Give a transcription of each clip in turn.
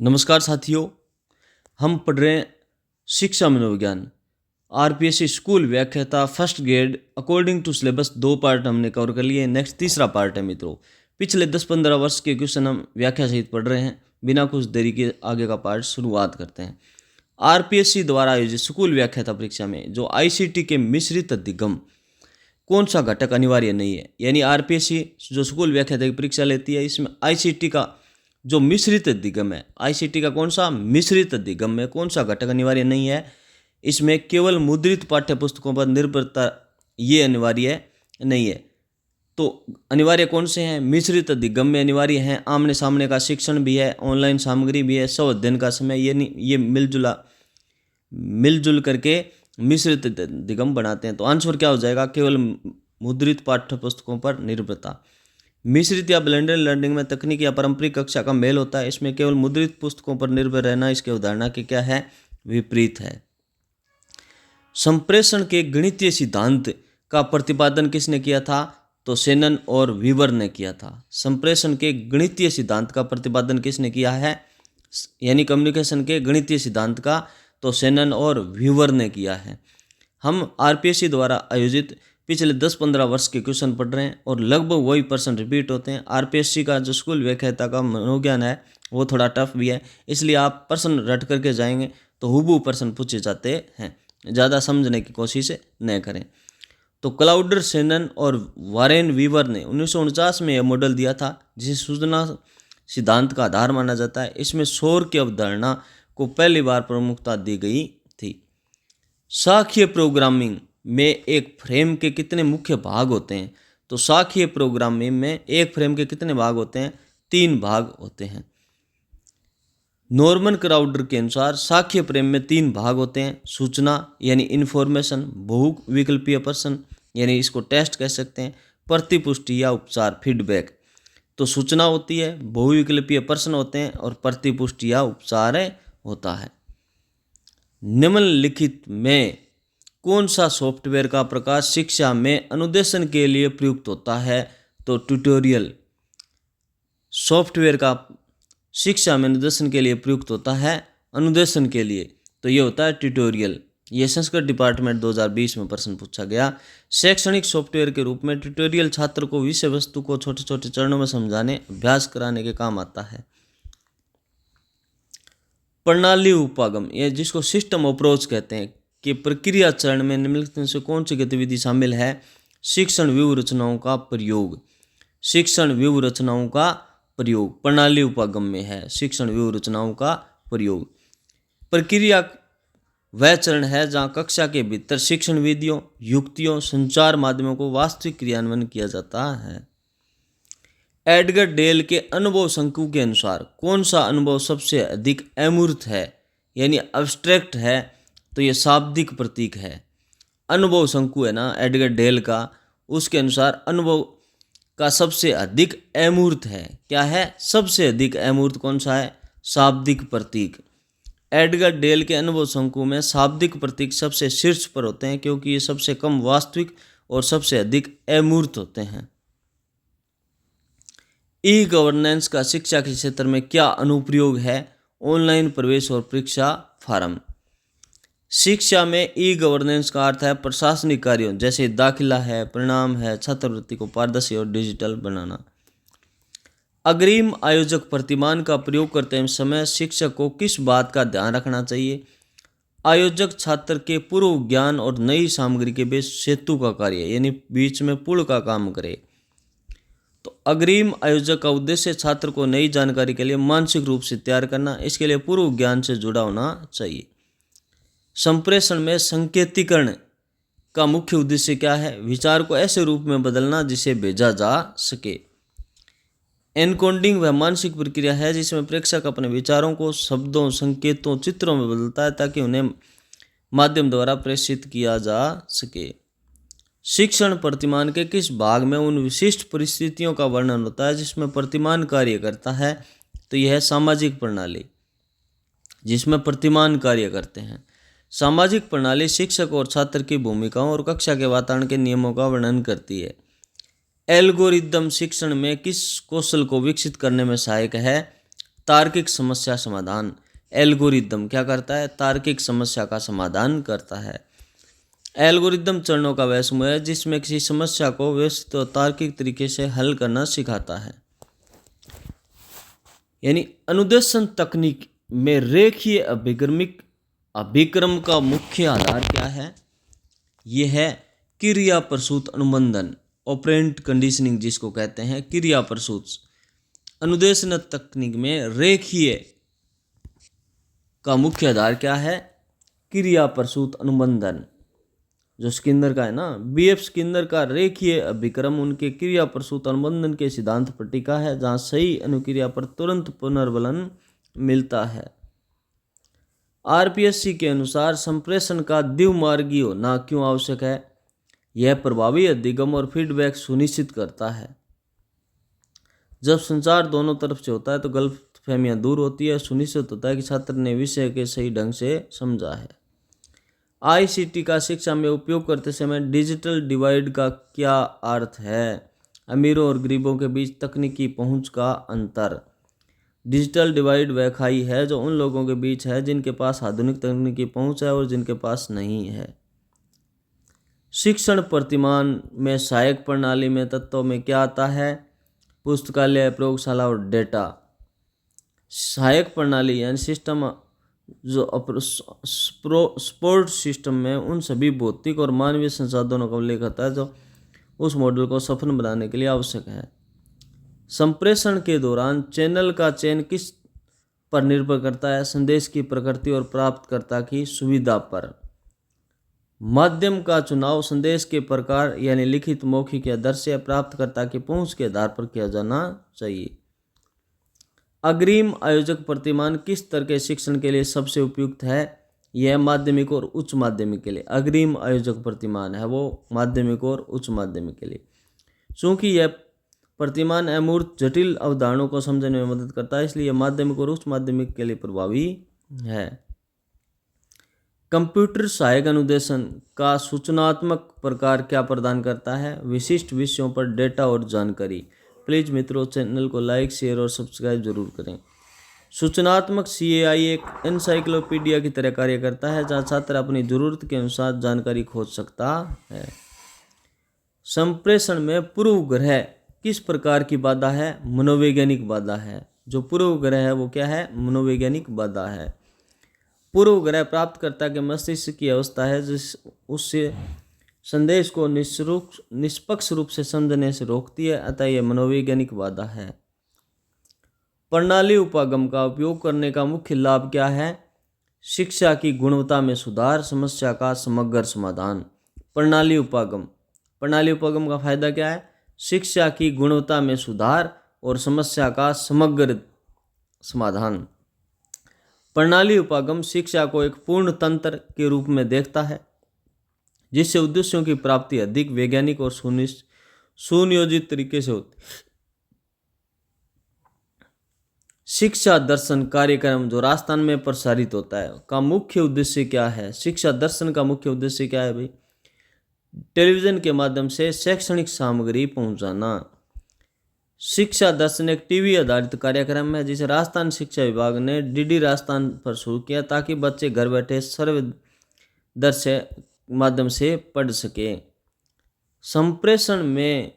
नमस्कार साथियों, हम पढ़ रहे हैं शिक्षा मनोविज्ञान। आरपीएससी स्कूल व्याख्याता first grade according to syllabus 2 part हमने कवर कर लिए। नेक्स्ट तीसरा पार्ट है मित्रों। पिछले 10-15 वर्ष के क्वेश्चन हम व्याख्या सहित पढ़ रहे हैं। बिना कुछ देरी के आगे का पार्ट शुरुआत करते हैं। आरपीएससी द्वारा आयोजित स्कूल व्याख्याता परीक्षा में जो आईसीटी के मिश्रित अधिगम कौन सा घटक अनिवार्य नहीं है, यानी आरपीएससी जो स्कूल व्याख्याता की परीक्षा लेती है इसमें आईसीटी का जो मिश्रित अधिगम है, आईसीटी का कौन सा मिश्रित अधिगम में कौन सा घटक अनिवार्य नहीं है। इसमें केवल मुद्रित पाठ्य पुस्तकों पर निर्भरता ये अनिवार्य नहीं है। तो अनिवार्य कौन से हैं? मिश्रित अधिगम में अनिवार्य हैं आमने सामने का शिक्षण भी है, ऑनलाइन सामग्री भी है, स्व अध्ययन का समय, ये मिलजुल करके मिश्रित अधिगम बनाते हैं। तो आंसर क्या हो जाएगा? केवल मुद्रित पाठ्य पुस्तकों पर निर्भरता। मिश्रित या ब्लेंडेड लर्निंग में तकनीक या पारंपरिक कक्षा का मेल होता है। इसमें केवल मुद्रित पुस्तकों पर निर्भर रहना इसके उदाहरण के क्या है? विपरीत है। संप्रेषण के गणितीय सिद्धांत का प्रतिपादन किसने किया था? तो शेनन और वीवर ने किया था। संप्रेषण के गणितीय सिद्धांत का प्रतिपादन किसने किया है? यानी कम्युनिकेशन के गणितीय सिद्धांत का तो शेनन और वीवर ने किया है। हम आरपीएससी द्वारा आयोजित पिछले 10-15 वर्ष के क्वेश्चन पढ़ रहे हैं और लगभग वही प्रश्न रिपीट होते हैं। आरपीएससी का जो स्कूल व्याख्याता का मनोविज्ञान है वो थोड़ा टफ भी है, इसलिए आप प्रश्न रट करके जाएंगे तो हुबहू प्रश्न पूछे जाते हैं। ज़्यादा समझने की कोशिश न करें। तो क्लाउडर शेनन और वारेन वीवर ने 1949 में यह मॉडल दिया था जिसे सूचना सिद्धांत का आधार माना जाता है। इसमें शोर की अवधारणा को पहली बार प्रमुखता दी गई थी। शाखीय प्रोग्रामिंग में एक फ्रेम के कितने मुख्य भाग होते हैं? तो शाखीय प्रोग्रामिंग में एक फ्रेम के कितने भाग होते हैं? 3 भाग होते हैं। नॉर्मन क्राउडर के अनुसार शाखीय फ्रेम में 3 भाग होते हैं। सूचना यानी इन्फॉर्मेशन, बहुविकल्पीय प्रश्न यानी इसको टेस्ट कह सकते हैं, प्रतिपुष्टि या उपचार फीडबैक। तो सूचना होती है, बहुविकल्पीय प्रश्न होते हैं और प्रतिपुष्टि या उपचार होता है। निम्नलिखित में कौन सा सॉफ्टवेयर का प्रकार शिक्षा में अनुदेशन के लिए प्रयुक्त होता है? तो ट्यूटोरियल सॉफ्टवेयर का शिक्षा में अनुदेशन के लिए प्रयुक्त होता है। अनुदेशन के लिए तो ये होता है ट्यूटोरियल। ये संस्कृत डिपार्टमेंट 2020 में प्रश्न पूछा गया। शैक्षणिक सॉफ्टवेयर के रूप में ट्यूटोरियल छात्र को विषय वस्तु को छोटे छोटे चरणों में समझाने, अभ्यास कराने के काम आता है। प्रणाली उपागम, ये जिसको सिस्टम अप्रोच कहते हैं, कि प्रक्रिया चरण में निम्नलिखित में से कौन सी गतिविधि शामिल है? शिक्षण व्यूहरचनाओं का प्रयोग। शिक्षण व्यूहरचनाओं का प्रयोग प्रणाली उपागम में है। शिक्षण व्यूहरचनाओं का प्रयोग। प्रक्रिया वह चरण है जहां कक्षा के भीतर शिक्षण विधियों, युक्तियों, संचार माध्यमों को वास्तविक क्रियान्वयन किया जाता है। एडगर डेल के अनुभव शंकु के अनुसार कौन सा अनुभव सबसे अधिक अमूर्त है, यानी अब्स्ट्रैक्ट है? तो ये शाब्दिक प्रतीक है। अनुभव शंकु है ना एडगर डेल का, उसके अनुसार अनुभव का सबसे अधिक अमूर्त है। क्या है? सबसे अधिक अमूर्त कौन सा है? शाब्दिक प्रतीक। एडगर डेल के अनुभव शंकु में शाब्दिक प्रतीक सबसे शीर्ष पर होते हैं क्योंकि ये सबसे कम वास्तविक और सबसे अधिक अमूर्त होते हैं। ई गवर्नेंस का शिक्षा के क्षेत्र में क्या अनुप्रयोग है? ऑनलाइन प्रवेश और परीक्षा फार्म। शिक्षा में ई गवर्नेंस का अर्थ है प्रशासनिक कार्यों जैसे दाखिला है, परिणाम है, छात्रवृत्ति को पारदर्शी और डिजिटल बनाना। अग्रिम आयोजक प्रतिमान का प्रयोग करते समय शिक्षक को किस बात का ध्यान रखना चाहिए? आयोजक छात्र के पूर्व ज्ञान और नई सामग्री के बीच सेतु का कार्य यानी बीच में पुल का काम करे। तो अग्रिम आयोजक का उद्देश्य छात्र को नई जानकारी के लिए मानसिक रूप से तैयार करना, इसके लिए पूर्व ज्ञान से जुड़ा होना चाहिए। संप्रेषण में संकेतीकरण का मुख्य उद्देश्य क्या है? विचार को ऐसे रूप में बदलना जिसे भेजा जा सके। एनकोडिंग वह मानसिक प्रक्रिया है जिसमें प्रेक्षक अपने विचारों को शब्दों, संकेतों, चित्रों में बदलता है ताकि उन्हें माध्यम द्वारा प्रेषित किया जा सके। शिक्षण प्रतिमान के किस भाग में उन विशिष्ट परिस्थितियों का वर्णन होता है जिसमें प्रतिमान कार्य करता है? तो यह है सामाजिक प्रणाली जिसमें प्रतिमान कार्य करते हैं। सामाजिक प्रणाली शिक्षक और छात्र की भूमिकाओं और कक्षा के वातावरण के नियमों का वर्णन करती है। एल्गोरिदम शिक्षण में किस कौशल को विकसित करने में सहायक है? तार्किक समस्या समाधान। एल्गोरिदम क्या करता है? तार्किक समस्या का समाधान करता है। एल्गोरिदम चरणों का वह समूह है जिसमें किसी समस्या को व्यवस्थित और तार्किक तरीके से हल करना सिखाता है। यानी अनुदेशन तकनीक में रेखीय अभिक्रम का मुख्य आधार क्या है? यह है क्रिया प्रसूत अनुबंधन, ऑपरेंट कंडीशनिंग जिसको कहते हैं क्रिया प्रसूत। अनुदेशन तकनीक में रेखीय का मुख्य आधार क्या है? क्रिया प्रसूत अनुबंधन। जो स्किनर का है ना, बीएफ स्किनर का रेखीय अभिक्रम उनके क्रिया प्रसूत अनुबंधन के सिद्धांत पर टिका है, जहाँ सही अनुक्रिया पर तुरंत पुनर्बलन मिलता है। आरपीएससी के अनुसार संप्रेषण का द्विमार्गी होना क्यों आवश्यक है? यह प्रभावी अधिगम और फीडबैक सुनिश्चित करता है। जब संचार दोनों तरफ से होता है तो गलतफहमियां दूर होती है, सुनिश्चित होता है कि छात्र ने विषय के सही ढंग से समझा है। आईसीटी का शिक्षा में उपयोग करते समय डिजिटल डिवाइड का क्या अर्थ है? अमीरों और गरीबों के बीच तकनीकी पहुंच का अंतर। डिजिटल डिवाइड वह खाई है जो उन लोगों के बीच है जिनके पास आधुनिक तकनीकी पहुंच है और जिनके पास नहीं है। शिक्षण प्रतिमान में सहायक प्रणाली में तत्वों में क्या आता है? पुस्तकालय, प्रयोगशाला और डेटा। सहायक प्रणाली यानी सिस्टम जो सपोर्ट सिस्टम में उन सभी भौतिक और मानवीय संसाधनों का उल्लेख होता है जो उस मॉडल को सफल बनाने के लिए आवश्यक है। संप्रेषण के दौरान चैनल का चयन किस पर निर्भर करता है? संदेश की प्रकृति और प्राप्तकर्ता की सुविधा पर। माध्यम का चुनाव संदेश के प्रकार यानी लिखित, मौखिक या दृश्य प्राप्तकर्ता की पहुंच के आधार पर किया जाना चाहिए। अग्रिम आयोजक प्रतिमान किस तरह के शिक्षण के लिए सबसे उपयुक्त है? यह माध्यमिक और उच्च माध्यमिक के लिए। अग्रिम आयोजक प्रतिमान है वो माध्यमिक और उच्च माध्यमिक के लिए। चूंकि यह प्रतिमान अमूर्त जटिल अवधारणाओं को समझने में मदद करता है, इसलिए माध्यमिक और उच्च माध्यमिक के लिए प्रभावी है। कंप्यूटर सहायक अनुदेशन का सूचनात्मक प्रकार क्या प्रदान करता है? विशिष्ट विषयों पर डेटा और जानकारी। प्लीज़ मित्रों चैनल को लाइक, शेयर और सब्सक्राइब जरूर करें। सूचनात्मक सीएआई एक एनसाइक्लोपीडिया की तरह कार्य करता है जहां छात्र अपनी जरूरत के अनुसार जानकारी खोज सकता है। संप्रेषण में पूर्वग्रह किस प्रकार की बाधा है? मनोवैज्ञानिक बाधा है। जो पूर्वग्रह है वो क्या है? मनोवैज्ञानिक बाधा है। पूर्वग्रह प्राप्तकर्ता के मस्तिष्क की अवस्था है जिस उससे संदेश को निष्पक्ष रूप से समझने से रोकती है, अतः यह मनोवैज्ञानिक बाधा है। प्रणाली उपागम का उपयोग करने का मुख्य लाभ क्या है? शिक्षा की गुणवत्ता में सुधार, समस्या का समग्र समाधान। प्रणाली उपागम का फायदा क्या है? शिक्षा की गुणवत्ता में सुधार और समस्या का समग्र समाधान। प्रणाली उपागम शिक्षा को एक पूर्ण तंत्र के रूप में देखता है जिससे उद्देश्यों की प्राप्ति अधिक वैज्ञानिक और सुनियोजित तरीके से होती है। शिक्षा दर्शन कार्यक्रम जो राजस्थान में प्रसारित होता है का मुख्य उद्देश्य क्या है? शिक्षा दर्शन का मुख्य उद्देश्य क्या है भाई? टेलीविजन के माध्यम से शैक्षणिक सामग्री पहुंचाना। शिक्षा दर्शन एक टीवी आधारित कार्यक्रम है जिसे राजस्थान शिक्षा विभाग ने डीडी राजस्थान पर शुरू किया ताकि बच्चे घर बैठे सर्वदर्शी माध्यम से पढ़ सके। संप्रेषण में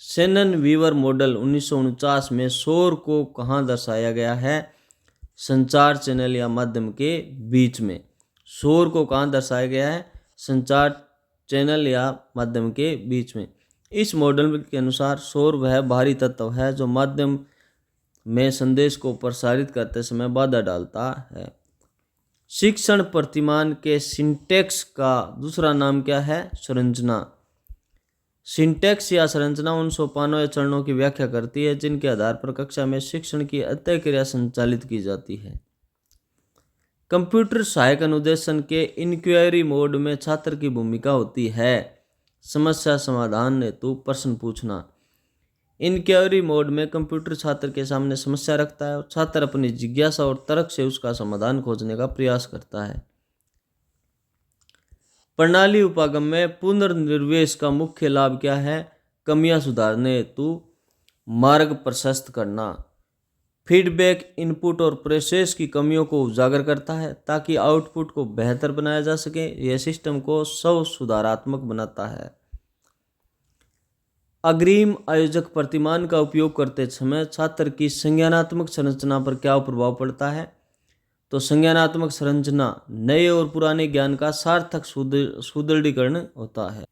शेनन वीवर मॉडल 1949 में शोर को कहाँ दर्शाया गया है? संचार चैनल या माध्यम के बीच में। शोर को कहाँ दर्शाया गया है? संचार चैनल या माध्यम के बीच में। इस मॉडल के अनुसार शोर वह बाहरी तत्व है जो माध्यम में संदेश को प्रसारित करते समय बाधा डालता है। शिक्षण प्रतिमान के सिंटैक्स का दूसरा नाम क्या है? संरचना। सिंटैक्स या संरचना उन सोपानों या चरणों की व्याख्या करती है जिनके आधार पर कक्षा में शिक्षण की अतः क्रिया संचालित की जाती है। कंप्यूटर सहायक अनुदेशन के इंक्वायरी मोड में छात्र की भूमिका होती है समस्या समाधान हेतु प्रश्न पूछना। इंक्वायरी मोड में कंप्यूटर छात्र के सामने समस्या रखता है और छात्र अपनी जिज्ञासा और तर्क से उसका समाधान खोजने का प्रयास करता है। प्रणाली उपागम में पुनर्निर्देश का मुख्य लाभ क्या है? कमियां सुधारने हेतु मार्ग प्रशस्त करना। फीडबैक इनपुट और प्रोसेस की कमियों को उजागर करता है ताकि आउटपुट को बेहतर बनाया जा सके। यह सिस्टम को स्व सुधारात्मक बनाता है। अग्रिम आयोजक प्रतिमान का उपयोग करते समय छात्र की संज्ञानात्मक संरचना पर क्या प्रभाव पड़ता है? तो संज्ञानात्मक संरचना नए और पुराने ज्ञान का सार्थक सुदृढ़ीकरण होता है।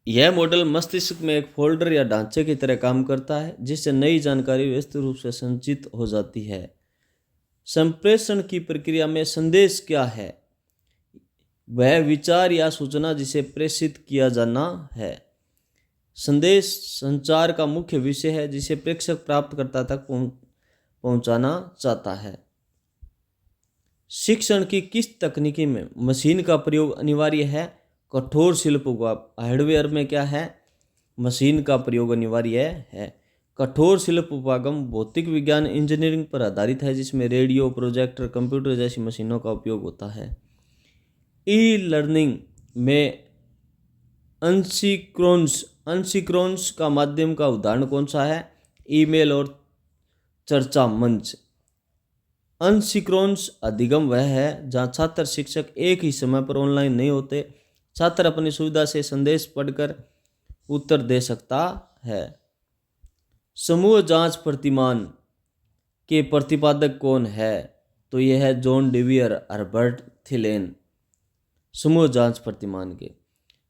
यह मॉडल मस्तिष्क में एक फोल्डर या ढांचे की तरह काम करता है जिससे नई जानकारी व्यवस्थित रूप से संचित हो जाती है। संप्रेषण की प्रक्रिया में संदेश क्या है? वह विचार या सूचना जिसे प्रेषित किया जाना है। संदेश संचार का मुख्य विषय है जिसे प्रेषक प्राप्तकर्ता तक पहुंचाना चाहता है। शिक्षण की किस तकनीकी में मशीन का प्रयोग अनिवार्य है? कठोर शिल्प हार्डवेयर में क्या है? मशीन का प्रयोग अनिवार्य है। कठोर शिल्प उपागम भौतिक विज्ञान इंजीनियरिंग पर आधारित है जिसमें रेडियो, प्रोजेक्टर, कंप्यूटर जैसी मशीनों का उपयोग होता है। ई लर्निंग में अनसिक्रोन्स का माध्यम का उदाहरण कौन सा है? ईमेल और चर्चा मंच। अनसिक्रोन्स अधिगम वह है जहाँ छात्र शिक्षक एक ही समय पर ऑनलाइन नहीं होते। छात्र अपनी सुविधा से संदेश पढ़कर उत्तर दे सकता है। समूह जांच प्रतिमान के प्रतिपादक कौन है? तो यह है जॉन डेवियर, हर्बर्ट थिलेन। समूह जांच प्रतिमान के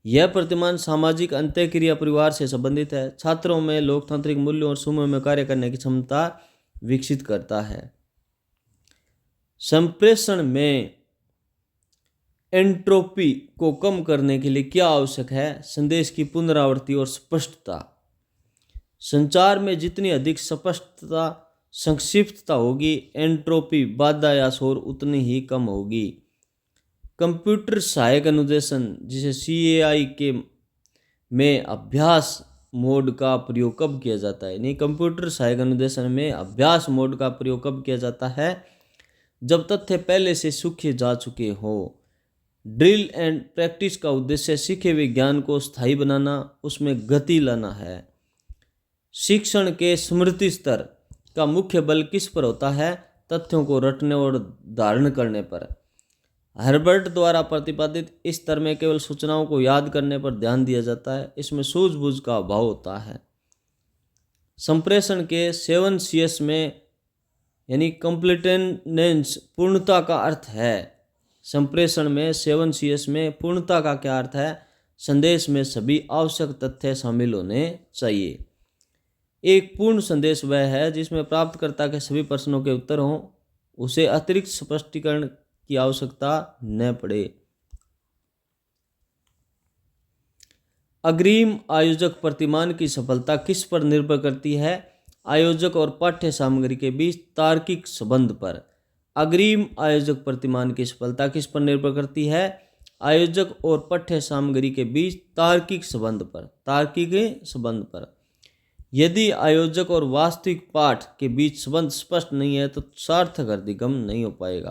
यह प्रतिमान सामाजिक अंतःक्रिया परिवार से संबंधित है। छात्रों में लोकतांत्रिक मूल्यों और समूह में कार्य करने की क्षमता विकसित करता है। संप्रेषण में एंट्रोपी को कम करने के लिए क्या आवश्यक है? संदेश की पुनरावृत्ति और स्पष्टता। संचार में जितनी अधिक स्पष्टता, संक्षिप्तता होगी, एंट्रोपी, बाधा या शोर उतनी ही कम होगी। कंप्यूटर सहायक अनुदेशन जिसे CAI के में अभ्यास मोड का प्रयोग कब किया जाता है? नहीं, कंप्यूटर सहायक अनुदेशन में अभ्यास मोड का प्रयोग कब किया जाता है? जब तथ्य पहले से सीखे जा चुके हो। ड्रिल एंड प्रैक्टिस का उद्देश्य सीखे हुए ज्ञान को स्थायी बनाना, उसमें गति लाना है। शिक्षण के स्मृति स्तर का मुख्य बल किस पर होता है? तथ्यों को रटने और धारण करने पर। हर्बर्ट द्वारा प्रतिपादित इस स्तर में केवल सूचनाओं को याद करने पर ध्यान दिया जाता है। इसमें सूझबूझ का अभाव होता है। संप्रेषण के 7 Cs में यानी कंप्लीटेनेंस पूर्णता का अर्थ है। संप्रेषण में 7 Cs में पूर्णता का क्या अर्थ है? संदेश में सभी आवश्यक तथ्य शामिल होने चाहिए। एक पूर्ण संदेश वह है जिसमें प्राप्तकर्ता के सभी प्रश्नों के उत्तर हों, उसे अतिरिक्त स्पष्टीकरण की आवश्यकता न पड़े। अग्रिम आयोजक प्रतिमान की सफलता किस पर निर्भर करती है? आयोजक और पाठ्य सामग्री के बीच तार्किक संबंध पर। अग्रिम आयोजक प्रतिमान की सफलता किस पर निर्भर करती है? आयोजक और पाठ्य सामग्री के बीच तार्किक संबंध पर। यदि आयोजक और वास्तविक पाठ के बीच संबंध स्पष्ट नहीं है तो सार्थक अधिगम नहीं हो पाएगा।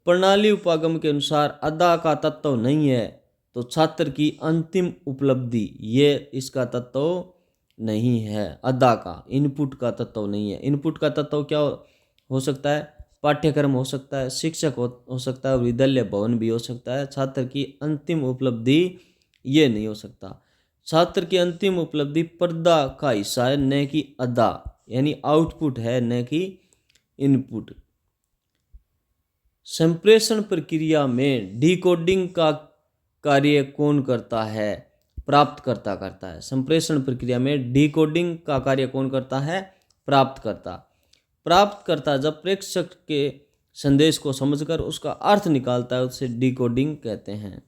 प्रणाली उपागम के अनुसार अदा का तत्व नहीं है तो छात्र की अंतिम उपलब्धि ये इसका तत्व नहीं है। अदा का, इनपुट का तत्व नहीं है। इनपुट का तत्व क्या हो सकता है? पाठ्यक्रम हो सकता है, शिक्षक हो सकता है, विद्यालय भवन भी हो सकता है। छात्र की अंतिम उपलब्धि ये नहीं हो सकता। छात्र की अंतिम उपलब्धि पर्दा का हिस्सा है, न कि अदा, यानी आउटपुट है, न कि इनपुट। संप्रेषण प्रक्रिया में डिकोडिंग का कार्य कौन करता है? प्राप्तकर्ता करता है। संप्रेषण प्रक्रिया में डिकोडिंग का कार्य कौन करता है? प्राप्तकर्ता जब प्रेषक के संदेश को समझकर उसका अर्थ निकालता है उसे डिकोडिंग कहते हैं।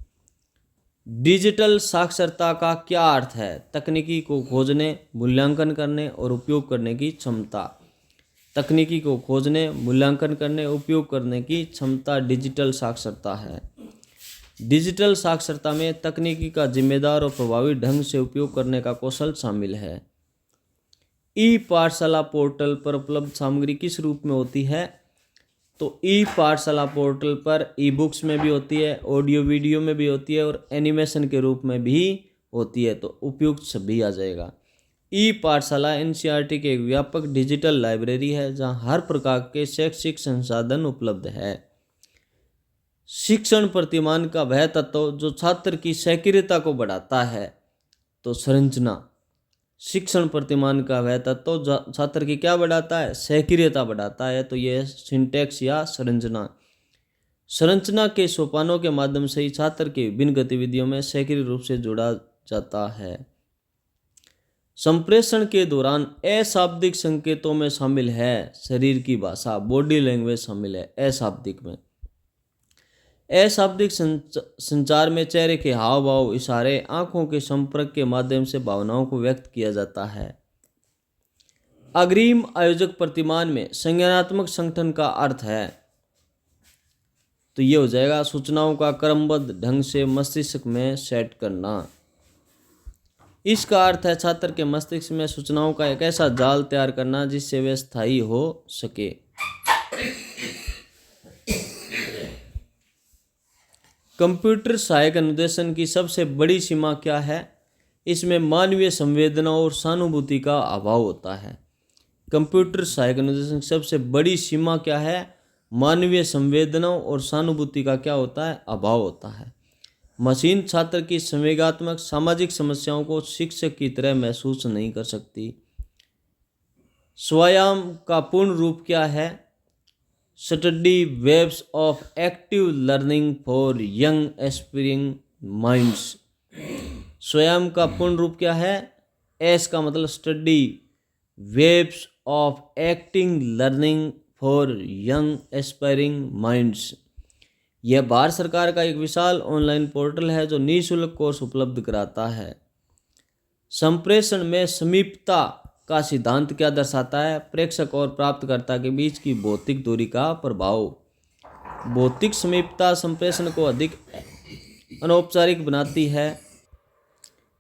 डिजिटल साक्षरता का क्या अर्थ है? तकनीकी को खोजने, मूल्यांकन करने और उपयोग करने की क्षमता। तकनीकी को खोजने, मूल्यांकन करने, उपयोग करने की क्षमता डिजिटल साक्षरता है। डिजिटल साक्षरता में तकनीकी का जिम्मेदार और प्रभावी ढंग से उपयोग करने का कौशल शामिल है। ई पाठशाला पोर्टल पर उपलब्ध सामग्री किस रूप में होती है? तो ई पाठशाला पोर्टल पर ई बुक्स में भी होती है, ऑडियो वीडियो में भी होती है और एनिमेशन के रूप में भी होती है। तो उपयुक्त सभी आ जाएगा। ई पाठशाला एनसीईआरटी की एक व्यापक डिजिटल लाइब्रेरी है जहां हर प्रकार के शैक्षिक संसाधन उपलब्ध है। शिक्षण प्रतिमान का वह तत्व जो छात्र की सक्रियता को बढ़ाता है। तो संरचना, शिक्षण प्रतिमान का वह तत्व जो छात्र की क्या बढ़ाता है, सक्रियता बढ़ाता है। तो यह सिंटैक्स या संरचना। संरचना के सोपानों के माध्यम से ही छात्र की विभिन्न गतिविधियों में सक्रिय रूप से जुड़ा जाता है। संप्रेषण के दौरान अशाब्दिक संकेतों में शामिल है शरीर की भाषा, बॉडी लैंग्वेज शामिल है अशाब्दिक में। अशाब्दिक संचार में चेहरे के हाव भाव, इशारे, आंखों के संपर्क के माध्यम से भावनाओं को व्यक्त किया जाता है। अग्रिम आयोजक प्रतिमान में संज्ञानात्मक संगठन का अर्थ है। तो ये हो जाएगा सूचनाओं का क्रमबद्ध ढंग से मस्तिष्क में सेट करना। इसका अर्थ है छात्र के मस्तिष्क में सूचनाओं का एक ऐसा जाल तैयार करना जिससे वे स्थायी हो सके। कंप्यूटर सहायक अनुदेशन की सबसे बड़ी सीमा क्या है? इसमें मानवीय संवेदना और सहानुभूति का अभाव होता है। कंप्यूटर सहायक अनुदेशन की सबसे बड़ी सीमा क्या है? मानवीय संवेदना और सहानुभूति का क्या होता है? अभाव होता है। मशीन छात्र की संवेगात्मक सामाजिक समस्याओं को शिक्षक की तरह महसूस नहीं कर सकती। स्वायाम का पूर्ण रूप क्या है? Study webs of active learning for young aspiring minds. Swayam का पूर्ण रूप क्या है? एस का मतलब study webs of acting learning for young aspiring minds. यह भारत सरकार का एक विशाल ऑनलाइन पोर्टल है जो निःशुल्क कोर्स उपलब्ध कराता है। संप्रेषण में समीपता का सिद्धांत क्या दर्शाता है? प्रेषक और प्राप्तकर्ता के बीच की भौतिक दूरी का प्रभाव। भौतिक समीपता संप्रेषण को अधिक अनौपचारिक बनाती है।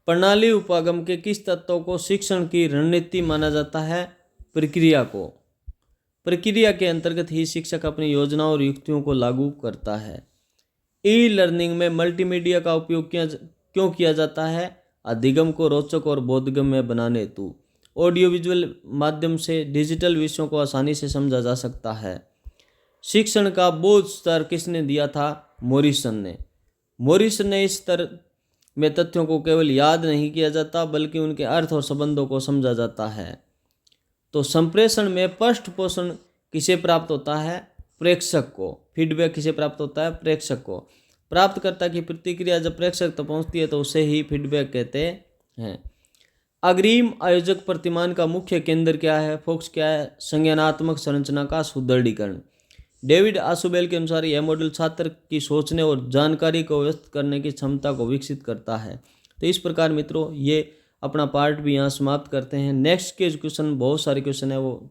प्रणाली उपागम के किस तत्व को शिक्षण की रणनीति माना जाता है? प्रक्रिया को। प्रक्रिया के अंतर्गत ही शिक्षक अपनी योजनाओं और युक्तियों को लागू करता है। ई लर्निंग में मल्टीमीडिया का उपयोग क्यों किया जाता है? अधिगम को रोचक और बोधगम्य बनाने हेतु। ऑडियो विजुअल माध्यम से डिजिटल विषयों को आसानी से समझा जा सकता है। शिक्षण का बोध स्तर किसने दिया था? मॉरिसन ने। मॉरिसन ने इस स्तर में तथ्यों को केवल याद नहीं किया जाता बल्कि उनके अर्थ और संबंधों को समझा जाता है। तो संप्रेषण में पृष्ठ पोषण किसे प्राप्त होता है? प्रेषक को। फीडबैक किसे प्राप्त होता है? प्रेषक को। प्राप्तकर्ता की प्रतिक्रिया जब प्रेषक तक पहुंचती है तो उसे ही फीडबैक कहते हैं। अग्रिम आयोजक प्रतिमान का मुख्य केंद्र क्या है? फोकस क्या है? संज्ञानात्मक संरचना का सुदृढ़ीकरण। डेविड आशुबेल के अनुसार यह मॉडल छात्र की सोचने और जानकारी को व्यक्त करने की क्षमता को विकसित करता है। तो इस प्रकार मित्रों ये अपना पार्ट भी यहाँ समाप्त करते हैं। नेक्स्ट के क्वेश्चन, बहुत सारे क्वेश्चन है वो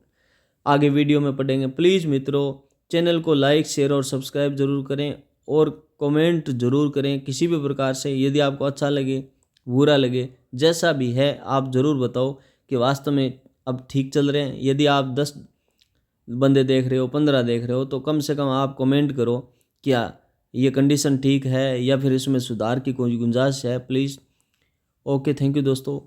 आगे वीडियो में पढ़ेंगे। प्लीज़ मित्रों चैनल को लाइक, शेयर और सब्सक्राइब जरूर करें और कमेंट जरूर करें किसी भी प्रकार से। यदि आपको अच्छा लगे, बुरा लगे, जैसा भी है आप ज़रूर बताओ कि वास्तव में अब ठीक चल रहे हैं। यदि आप 10 बंदे देख रहे हो, 15 देख रहे हो, तो कम से कम आप कमेंट करो क्या ये कंडीशन ठीक है या फिर इसमें सुधार की कोई गुंजाइश है। प्लीज़। ओके, थैंक यू दोस्तों।